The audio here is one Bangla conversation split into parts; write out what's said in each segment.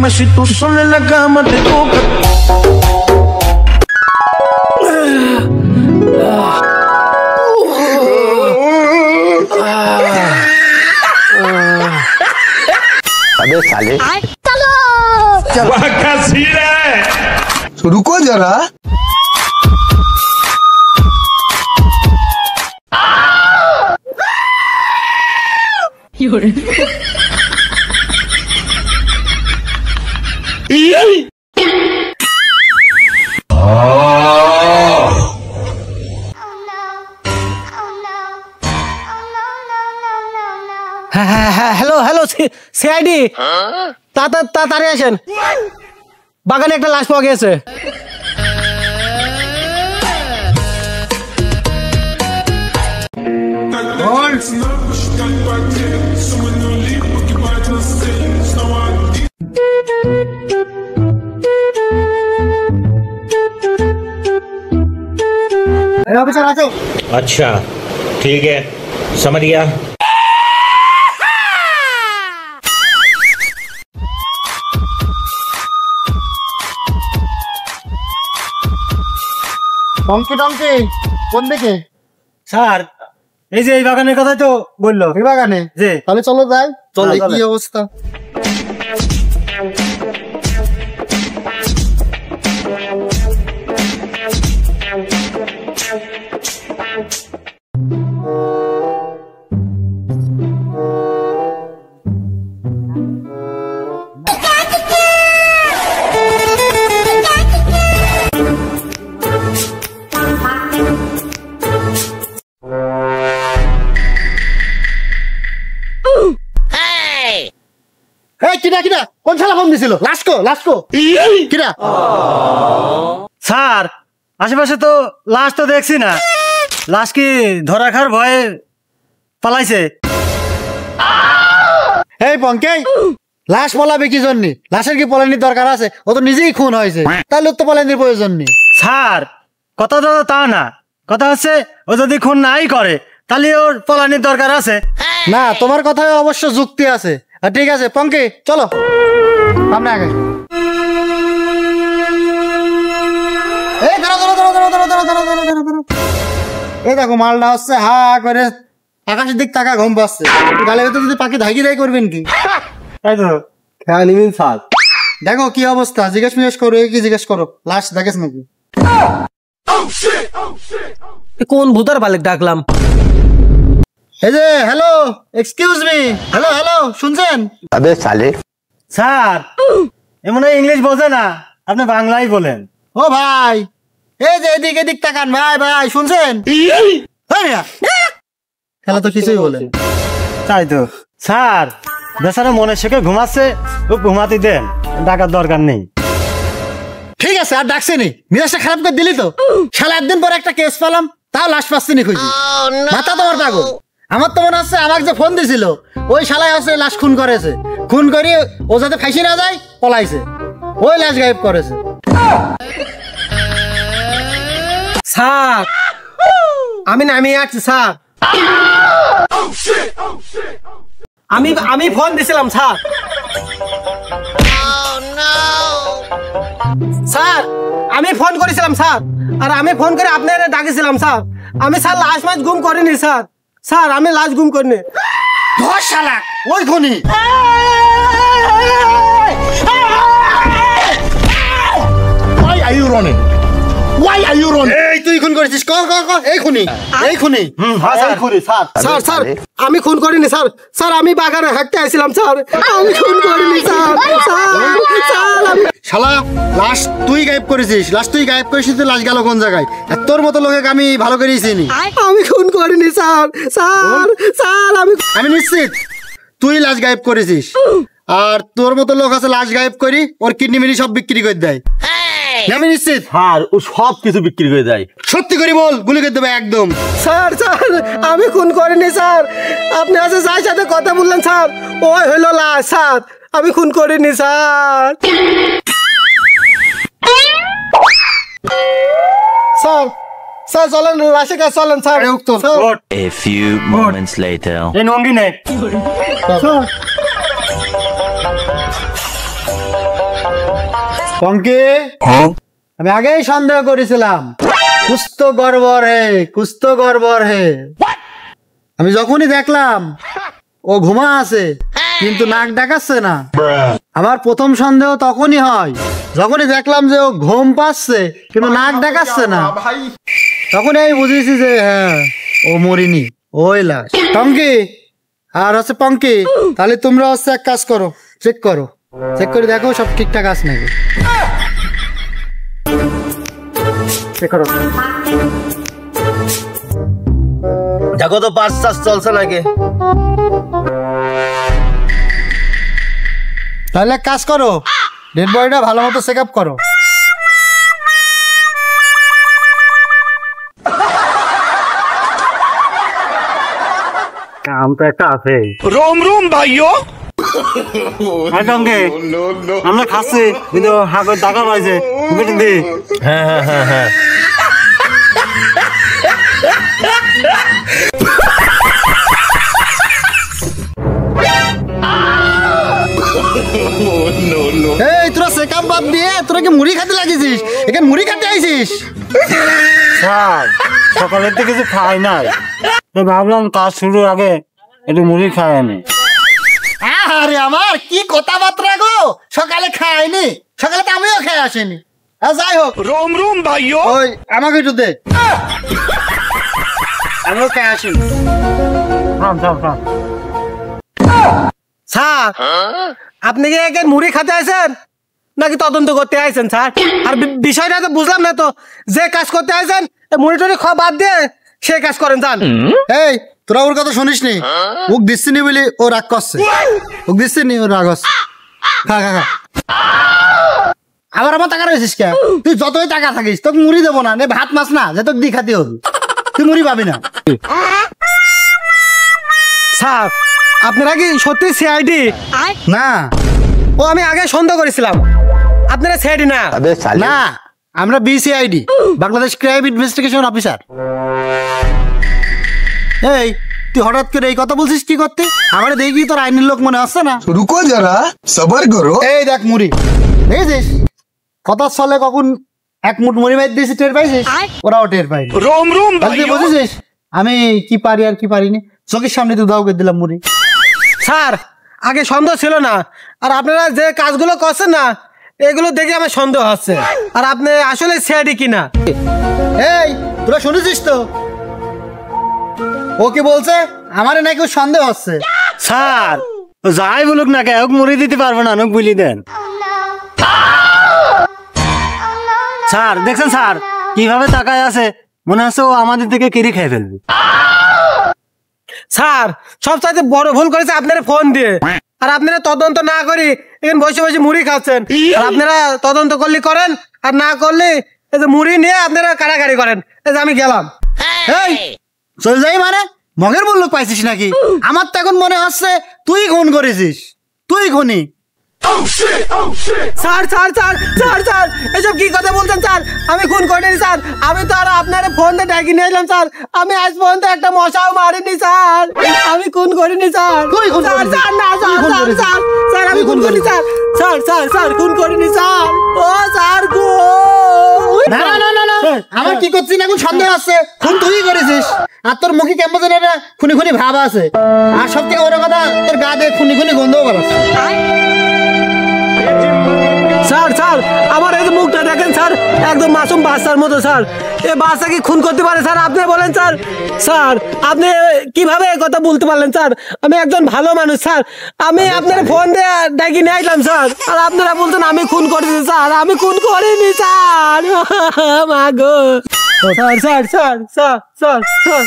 Dime si tú sola en la cama te toca. अबे साले चलो क्या सीन है? रुको जरा হ্যালো হ্যালো সিআইডি তাড়াতাড়ি আসেন বাগানে একটা লাশ পাওয়া গেছে अच्छा ठीक है समझ गया টঙ্কি টঙ্কি কোন দিকে স্যার এই যে এই বাগানের কথাই তো বললো এই বাগানে জি তাহলে চলো যাই চলো কি অবস্থা কিনা কোন শালা ফোন দিছিল লাস্কো কিনা স্যার আশেপাশে তো লাশ তো দেখছি না লাশ কি ধরা খাওয়ার ভয়ে পালাইছে এই পঙ্কে লাশ পলাবে কি জন্য লাশের কি পলানির দরকার আছে ও তো নিজেই খুন হয়েছে তাহলে তো পলানির প্রয়োজন নেই স্যার কথা তো তা না কথা হচ্ছে ও যদি খুন নাই করে তাহলে ওর পলানির দরকার আছে না তোমার কথায় অবশ্য যুক্তি আছে ঠিক আছে পঙ্কি চলো সামনে আগে এই দেখো মালটা হচ্ছে হা করে আকাশের দিক তাকা ঘুম পাচ্ছে গালে ভেতর যদি পাখি ধাকি করবেন কি তাই তো খেয়াল নিবেন স্যার দেখো কি অবস্থা জিজ্ঞেস করো কি জিজ্ঞেস করো লাশ দেখেছ নাকি কোন ভূতার বালেক ডাকলাম এই যে হ্যালো এক্সকিউজ মি হ্যালো শুনছেন अबे साले স্যার এমন ইংলিশ বোঝে না আপনি বাংলাই বলেন ও ভাই এই যে এদিক তাকান ভাই শুনছেন খেলা তো কিছুই বলেন তাই তো স্যার বেচারা মনে শেখে ঘুমাচ্ছে ঘুমাতে দেন ডাকার দরকার নেই ঠিক আছে আর ডাকছে নি মিরাজটা খারাপ করে দিলি তো শালা একদিন পরে একটা কেস পেলাম তাও লাশ পাচ্ছি নি খুঁজি মাথা তোমার পাগল আমার তো মনে হচ্ছে আমাকে যে ফোন দিছিল ওই শালাই হচ্ছে লাশ খুন করেছে খুন করে ও যাতে ফাঁসি না যায় পলাইছে ওই লাশ গায়েব করেছে স্যার আমি আসছি স্যার আমি ফোন দিছিলাম স্যার স্যার আমি ফোন করেছিলাম স্যার আর আমি ফোন করে আপনারা ডাকেছিলাম স্যার আমি স্যার লাশ মাছ গুম করিনি স্যার আমি লাশ গুম করিনি ধর শালা ওই খুনি Why are you running? এই তুই খুন করেছিস ক এই খুনি স্যার আমি খুন করিনি স্যার আমি বাগানে হাঁটতে আসছিলাম স্যার আমি খুন করিনি স্যার শালা লাশ তুই গায়েব করেছিস তো লাশ গেল কোন জায়গায় তোর মতো লোকে আমি ভালো করেই চিনি আমি খুন করিনি স্যার আমি নিশ্চিত তুই লাশ গায়েব করেছিস আর তোর মতো লোক আছে লাশ গায়েব করি ওর কিডনি মিনি সব বিক্রি করে দেয় আমি নিশ্চিত স্যার ও সব কিছু বিক্রি করে দেয় সত্যি করে বল গুলি করে দেবে একদম স্যার আমি খুন করিনি স্যার আপনি আজ যার সাথে কথা বললেন স্যার ওই হইল লাশ স্যার আমি খুন করিনি স্যার স্যার চলেন লাশে কাছে চলেন sir A few moments later. এই নঙ্গি নে পঙ্কি, আমি আগেই সন্দেহ করেছিলাম কুস্ত গড়বড় হে। আমি যখনই দেখলাম ও ঘুমা আছে কিন্তু নাক ডাকাচ্ছে না, আমার প্রথম সন্দেহ তখনই হয় যখনই দেখলাম যে ও ঘুম পাচ্ছে কিন্তু নাক ডাকাচ্ছে না, তখন আমি বুঝেছি যে হ্যাঁ ও মরিনি, ওই লাশ। টঙ্কি আর হচ্ছে পঙ্কি, তাহলে তোমরা হচ্ছে এক কাজ করো, চেক করে দেখো সব ঠিকঠাক আছে নাকি। চেক করো, দেখো তো পাঁচ চাষ চলছে নাকি। তাহলে এক কাজ করো, ডেড বডিটা ভালো মতো চেক আপ করো। কাম তো একটা আছে। रोम भाइयों আমরা খাচ্ছি কিন্তু হাগর টাকা পাইছে। হ্যাঁ এই তোরা চেক আপ বাদ দিয়ে তোরা কি মুড়ি খেতে লাগিয়েছিস? এখানে মুড়ি খেতে আইছিস? স্যার সকালের থেকে কিছু খাই নাই, তো ভাবলাম কাজ শুরুর আগে একটু মুড়ি খাই আমি। আরে আমার কি কথাবার্তা গো, সকালে খাইনি? সকালে তো আমিও খেয়ে আসিনি। যাই হোক, रोम भाइयों ওই আমাকে একটু দে, আমিও খেয়ে আসিনি। স্যার আপনি কি এখানে মুড়ি খেতে আইছেন নাকি তদন্ত করতে আইছেন স্যার? আর বিষয়টা তো বুঝলাম না তো, যে কাজ করতে আইছেন মুড়ি টুড়ি খাওয়া বাদ দিয়ে সে কাজ করেন যান। এই তোরা ওর কথা শুনিস নি, মুখ দিচ্ছি নি বলি ও রাগ করছে, মুখ দিচ্ছি নি ও রাগ হচ্ছে। খা খা খা, আবার আমার টাকা রয়েছিস কে? তুই যতই টাকা থাকিস তোকে মুড়ি দেবো না, নে ভাত মাছ না যে তোকে দিয়ে খাতে হবে, তুই মুড়ি পাবি না। স্যার আপনারা কি সত্যি সিআইডি? না ও আমি আগে সন্দেহ করেছিলাম আপনারা সিআইডি না। अबे साले না, আমরা বিসিআইডি, বাংলাদেশ ক্রাইম ইনভেস্টিগেশন অফিসার। এই তুই হঠাৎ করে এই কথা বলছিস কি করতে? আমার দেখি তোর আইনের লোক মনে আসছে না। रुको जरा सबर करो। এই দেখ মুড়ি দেখেছিস, কথা চলে কখন এক মুঠ মুড়ি মাইর দিয়েছি টের পাইছিস? ওরাও টের পাইনি। रोम তাহলে তুই বুঝেছিস আমি কি পারি আর কি পারিনি? চোখের সামনে তুই দাও করে দিলাম মুড়ি। স্যার আগে সন্দেহ ছিল না, আর আপনারা যে কাজগুলো করছেন না এগুলো দেখে আমার সন্দেহ হচ্ছে, আর আপনি আসলে সিআইডি কিনা। এই তোরা শুনেছিস তো ও কি বলছে? আমারে নাকি ওর সন্দেহ হচ্ছে। স্যার ও যাই বলুক না কে, ওকে মুড়ি দিতে পারবো না, ওকে বলি দেন। স্যার দেখছেন স্যার কিভাবে তাকায় আছে, মনে হচ্ছে ও আমাদের থেকে কিরি খেয়ে ফেলবে। স্যার সবচাইতে বড় ভুল করেছে আপনারা ফোন দিয়ে, আর আপনারা তদন্ত না করি এখানে বসে বসে মুড়ি খাচ্ছেন। আর আপনারা তদন্ত করলে করেন, আর না করলে এই যে মুড়ি নিয়ে আপনারা কাড়াকাড়ি করেন। এই যে আমি গেলাম। এই চল যাই মানে মগের বললো পাইছিস নাকি? আমার তো এখন মনে হচ্ছে তুই খুন করেছিস, তুই খুনি। Sir sir sir sir sir এসব কি কথা বলছেন স্যার? আমি খুন করিনি স্যার, আমি তো আর আপনার ফোন দিয়ে ডাকি নিয়ে এলাম স্যার, আমি আজ পর্যন্ত একটা মশাও মারিনি স্যার, আমি খুন করিনি স্যার। তুই খুন স্যার করেছিস। স্যার না স্যার তুই খুন স্যার করেছিস। স্যার স্যার আমি খুন করিনি স্যার, স্যার স্যার স্যার খুন করিনি স্যার। ও স্যার গো না না না না না, আমার কি করছিস এখন সন্দেহ আছে, খুন তুই করেছিস। আর তোর মুখে কেমন যেন একটা খুনি খুনি ভাব আছে, আর সব থেকে বড় কথা তোর গা দিয়ে খুনি খুনি গন্ধও বেরোচ্ছে। স্যার স্যার আমার এই যে মুখটা দেখেন স্যার, একদম মাসুম বাচ্চার মতো স্যার। এ বাচ্চা কি খুন করতে পারে স্যার? আপনি বলেন স্যার। স্যার আপনি কিভাবে এই কথা বলতে পারলেন স্যার? আমি একজন ভালো মানুষ স্যার, আমি আপনার ফোন দিয়ে ডাকি নিয়ে আসলাম স্যার, আর আপনারা বলছেন আমি খুন করেছি স্যার, আমি খুন করিনি স্যার। মা গো sir sir sir sir sir sir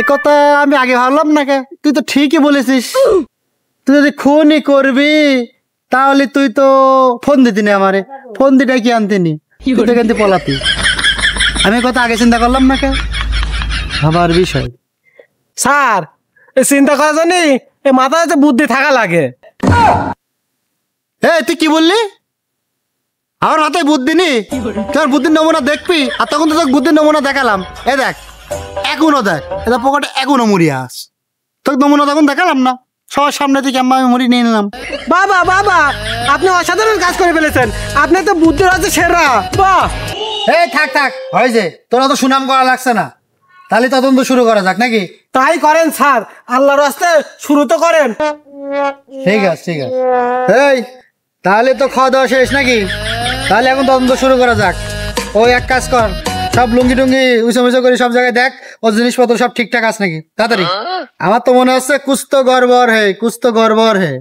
এ কথা আমি আগে ভাবলাম না কে? তুই তো ঠিকই বলেছিস, তুই যদি খুনই করবি তাহলে তুই তো ফোন দিতি না আমারে, ফোন দিটাই কি আনতিনি, তুই তো কিন্তু পলাতি। আমি কথা আগে চিন্তা করলাম না কে? ভাবার বিষয়। স্যার এই চিন্তা করার জন্য এই মাথায় যে বুদ্ধি থাকা লাগে। এই তুই কি বললি? আমার হাতে বুদ্ধি নি? তোর বুদ্ধির নমুনা দেখবি, আর তখন তো তোকে বুদ্ধির নমুনা দেখালাম। এ দেখ এখনো দেখ, এটা পকেটে এখনো মুড়ি আস, তোকে নমুনা তখন দেখালাম না। সবার সামনে থেকে আমি মুড়ি নিয়ে নিলাম। বাবা বাবা, আপনি অসাধারণ কাজ করে ফেলেছেন, আপনি তো বুদ্ধির আছে সেরা। বাহ, এই থাক থাক, হয়েছে, তোরা তো সুনাম করা লাগছে না, তাহলে তদন্ত শুরু করা যাক নাকি? তাই করেন স্যার, আল্লাহর রাস্তে শুরু তো করেন। ঠিক আছে ঠিক আছে। এই তাহলে তো খাওয়া দাওয়া শেষ নাকি? তাহলে এখন তদন্ত শুরু করা যাক। ওই এক কাজ কর, সব লুঙ্গি টুঙ্গি উঁচু মুচু করে সব জায়গায় দেখ ও জিনিসপত্র সব ঠিকঠাক আছে নাকি, তাড়াতাড়ি। আমার তো মনে হচ্ছে কুছ তো গড়বড় হে, কুছ তো গড়বড় হে।